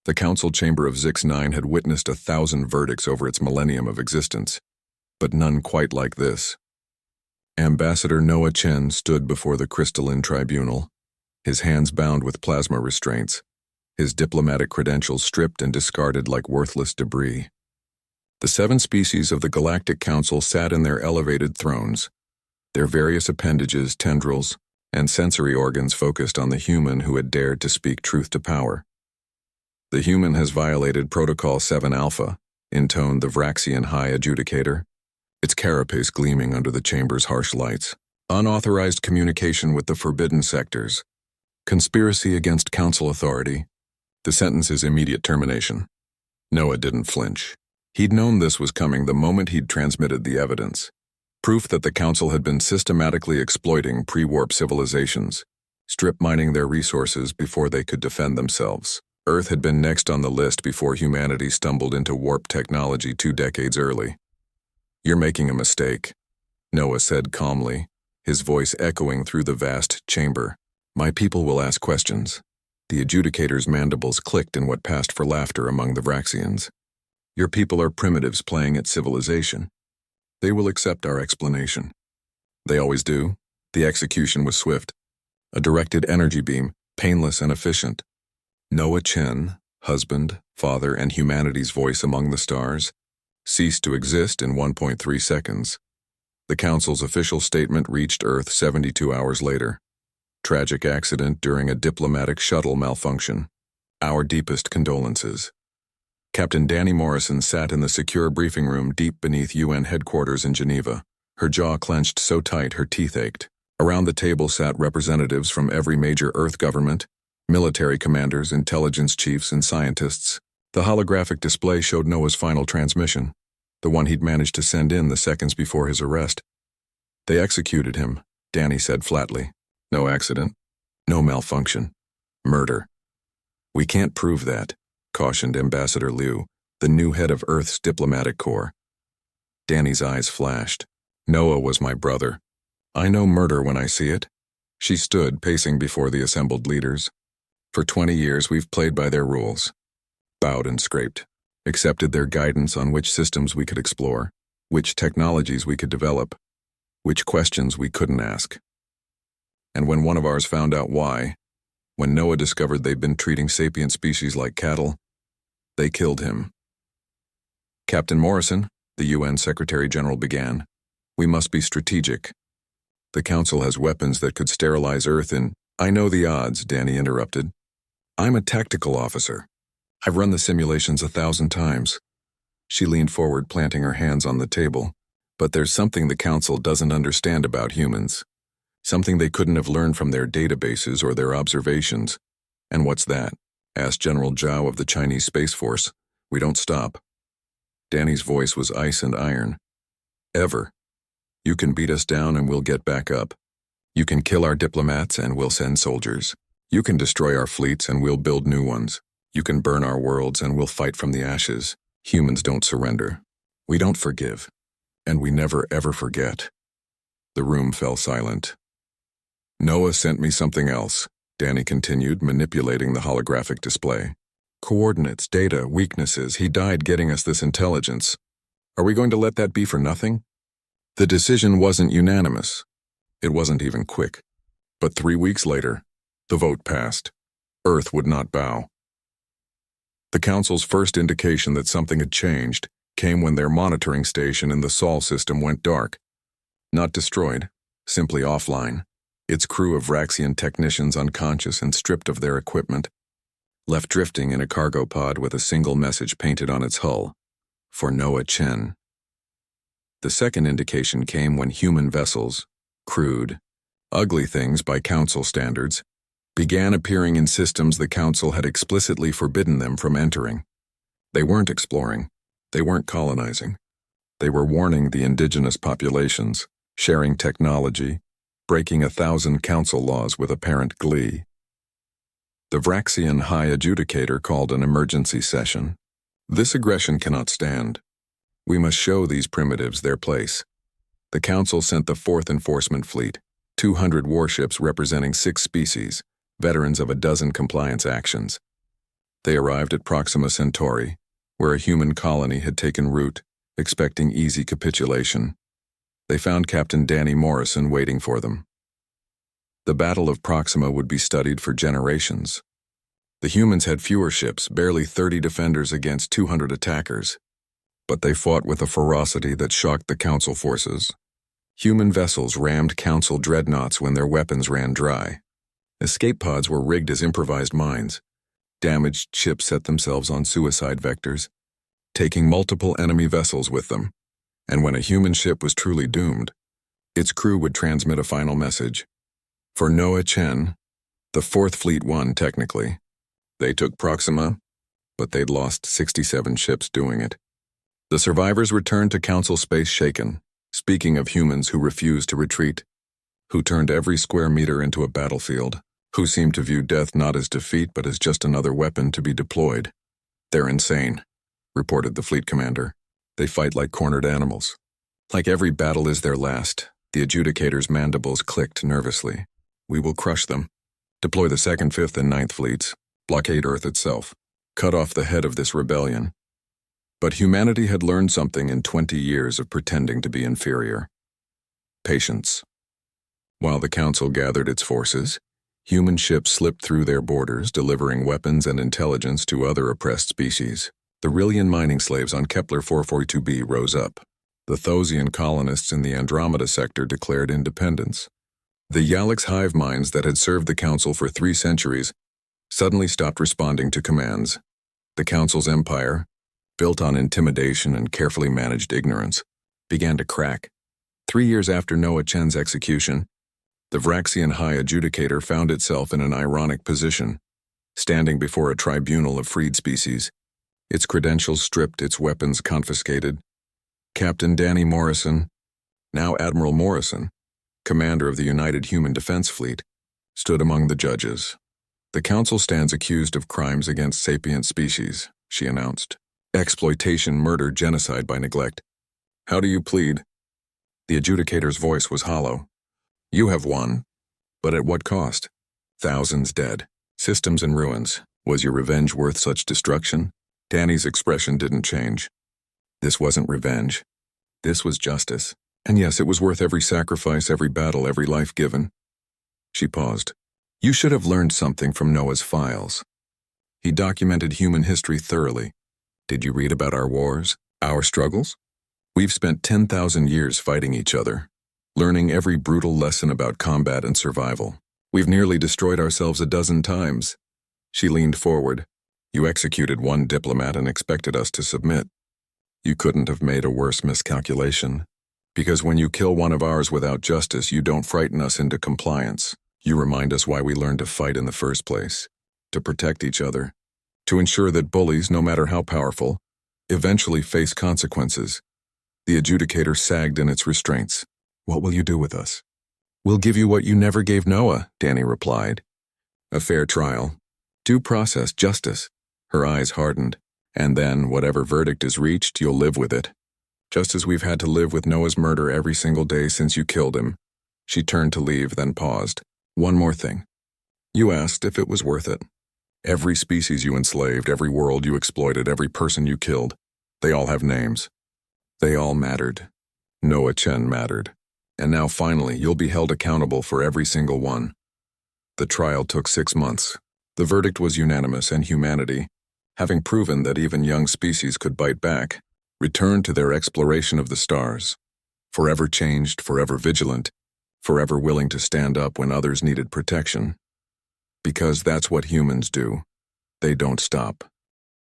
The council chamber of Zix-9 had witnessed 1,000 verdicts over its millennium of existence, but none quite like this. Ambassador Noah Chen stood before the crystalline tribunal, his hands bound with plasma restraints, his diplomatic credentials stripped and discarded like worthless debris. The 7 species of the Galactic Council sat in their elevated thrones, their various appendages, tendrils, and sensory organs focused on the human who had dared to speak truth to power. The human has violated Protocol 7 Alpha, intoned the Vraxian High Adjudicator, its carapace gleaming under the chamber's harsh lights. Unauthorized communication with the forbidden sectors. Conspiracy against council authority. The sentence is immediate termination. Noah didn't flinch. He'd known this was coming the moment he'd transmitted the evidence. Proof that the council had been systematically exploiting pre-warp civilizations, strip mining their resources before they could defend themselves. Earth had been next on the list before humanity stumbled into warp technology 2 decades early. "You're making a mistake," Noah said calmly, his voice echoing through the vast chamber. "My people will ask questions." The adjudicator's mandibles clicked in what passed for laughter among the Vraxians. "Your people are primitives playing at civilization. They will accept our explanation." They always do. The execution was swift. A directed energy beam, painless and efficient. Noah Chen, husband, father, and humanity's voice among the stars, ceased to exist in 1.3 seconds. The Council's official statement reached Earth 72 hours later. Tragic accident during a diplomatic shuttle malfunction. Our deepest condolences. Captain Danny Morrison sat in the secure briefing room deep beneath UN headquarters in Geneva, her jaw clenched so tight her teeth ached. Around the table sat representatives from every major Earth government, military commanders, intelligence chiefs, and scientists. The holographic display showed Noah's final transmission, the one he'd managed to send in the seconds before his arrest. "They executed him," Danny said flatly. "No accident. No malfunction. Murder." "We can't prove that," cautioned Ambassador Liu, the new head of Earth's diplomatic corps. Danny's eyes flashed. "Noah was my brother. I know murder when I see it." She stood, pacing before the assembled leaders. "For 20 years we've played by their rules. Bowed and scraped. Accepted their guidance on which systems we could explore, which technologies we could develop, which questions we couldn't ask. And when one of ours found out why, when Noah discovered they'd been treating sapient species like cattle, they killed him." "Captain Morrison," the UN Secretary General began, "we must be strategic. The Council has weapons that could sterilize Earth in—" "I know the odds," Danny interrupted. "I'm a tactical officer. I've run the simulations 1,000 times." She leaned forward, planting her hands on the table. "But there's something the Council doesn't understand about humans. Something they couldn't have learned from their databases or their observations." "And what's that?" asked General Zhao of the Chinese Space Force. "We don't stop." Danny's voice was ice and iron. "Ever. You can beat us down and we'll get back up. You can kill our diplomats and we'll send soldiers. You can destroy our fleets and we'll build new ones. You can burn our worlds and we'll fight from the ashes. Humans don't surrender. We don't forgive. And we never ever forget." The room fell silent. "Noah sent me something else," Danny continued, manipulating the holographic display. "Coordinates, data, weaknesses. He died getting us this intelligence. Are we going to let that be for nothing?" The decision wasn't unanimous. It wasn't even quick. But 3 weeks later, the vote passed. Earth would not bow. The Council's first indication that something had changed came when their monitoring station in the Sol system went dark. Not destroyed, simply offline. Its crew of Vraxian technicians unconscious and stripped of their equipment, left drifting in a cargo pod with a single message painted on its hull: "For Noah Chen." The second indication came when human vessels, crude, ugly things by Council standards, began appearing in systems the Council had explicitly forbidden them from entering. They weren't exploring. They weren't colonizing. They were warning the indigenous populations, sharing technology, breaking 1,000 Council laws with apparent glee. The Vraxian High Adjudicator called an emergency session. "This aggression cannot stand. We must show these primitives their place." The Council sent the 4th Enforcement Fleet, 200 warships representing 6 species, veterans of 12 compliance actions. They arrived at Proxima Centauri, where a human colony had taken root, expecting easy capitulation. They found Captain Danny Morrison waiting for them. The Battle of Proxima would be studied for generations. The humans had fewer ships, barely 30 defenders against 200 attackers, but they fought with a ferocity that shocked the Council forces. Human vessels rammed Council dreadnoughts when their weapons ran dry. Escape pods were rigged as improvised mines. Damaged ships set themselves on suicide vectors, taking multiple enemy vessels with them. And when a human ship was truly doomed, its crew would transmit a final message. For Noah Chen, the Fourth Fleet won technically. They took Proxima, but they'd lost 67 ships doing it. The survivors returned to Council space shaken, speaking of humans who refused to retreat, who turned every square meter into a battlefield, who seemed to view death not as defeat but as just another weapon to be deployed. "They're insane," reported the fleet commander. "They fight like cornered animals. Like every battle is their last." The adjudicator's mandibles clicked nervously. "We will crush them. Deploy the 2nd, 5th, and 9th fleets. Blockade Earth itself. Cut off the head of this rebellion." But humanity had learned something in 20 years of pretending to be inferior. Patience. While the Council gathered its forces, human ships slipped through their borders, delivering weapons and intelligence to other oppressed species. The Rillian mining slaves on Kepler 442b rose up. The Thosian colonists in the Andromeda sector declared independence. The Yalix hive minds that had served the Council for 3 centuries suddenly stopped responding to commands. The Council's empire, built on intimidation and carefully managed ignorance, began to crack. 3 years after Noah Chen's execution, the Vraxian High Adjudicator found itself in an ironic position, standing before a tribunal of freed species, its credentials stripped, its weapons confiscated. Captain Danny Morrison, now Admiral Morrison, commander of the United Human Defense Fleet, stood among the judges. "The Council stands accused of crimes against sapient species," she announced. "Exploitation, murder, genocide by neglect. How do you plead?" The adjudicator's voice was hollow. "You have won, but at what cost? Thousands dead, systems in ruins. Was your revenge worth such destruction?" Danny's expression didn't change. This wasn't revenge. This was justice. And yes, it was worth every sacrifice, every battle, every life given. She paused. "You should have learned something from Noah's files. He documented human history thoroughly. Did you read about our wars, our struggles? We've spent 10,000 years fighting each other, learning every brutal lesson about combat and survival. We've nearly destroyed ourselves a dozen times." She leaned forward. "You executed one diplomat and expected us to submit. You couldn't have made a worse miscalculation. Because when you kill one of ours without justice, you don't frighten us into compliance. You remind us why we learned to fight in the first place, to protect each other, to ensure that bullies, no matter how powerful, eventually face consequences." The adjudicator sagged in its restraints. "What will you do with us?" "We'll give you what you never gave Noah," Danny replied. "A fair trial. Due process, justice." Her eyes hardened. "And then, whatever verdict is reached, you'll live with it. Just as we've had to live with Noah's murder every single day since you killed him." She turned to leave, then paused. "One more thing. You asked if it was worth it. Every species you enslaved, every world you exploited, every person you killed, they all have names. They all mattered. Noah Chen mattered. And now finally, you'll be held accountable for every single one." The trial took 6 months. The verdict was unanimous, and humanity, having proven that even young species could bite back, returned to their exploration of the stars, forever changed, forever vigilant, forever willing to stand up when others needed protection. Because that's what humans do. They don't stop.